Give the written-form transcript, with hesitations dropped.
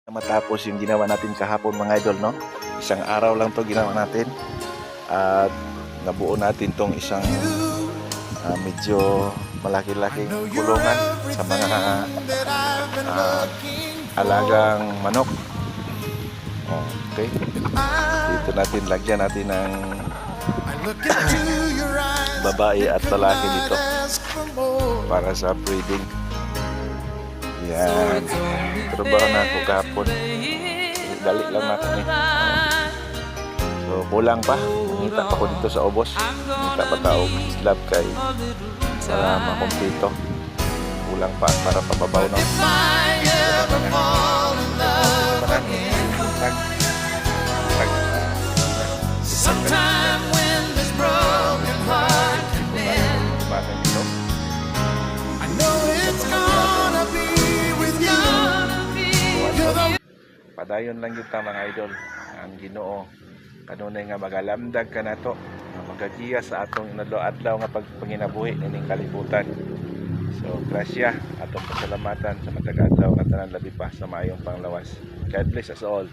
Matapos yung ginawa natin kahapon mga idol, no? Isang araw lang to ginawa natin at nabuo natin tong isang medyo malaki-laking kulungan sa mga alagang manok. Okay, dito natin lagyan natin ng babae at lalaki dito para sa breeding. Yan, trabaho na ako kahapon, dali lang natin so bulang pa, ngita pa ko dito sa ubos, ngita pa tao slab kay para makumpleto, bulang pa para pababaw na padayon lang yun mga idol ang Ginoo kanunay nga magalamdag ka na to magagiya sa atong inadlaw-adlaw nga pagpanginabuhi nining kalibutan. So grasya atong pasalamatan sa matag-adlaw nga tanan labi pa sa maayong panglawas. God bless us all.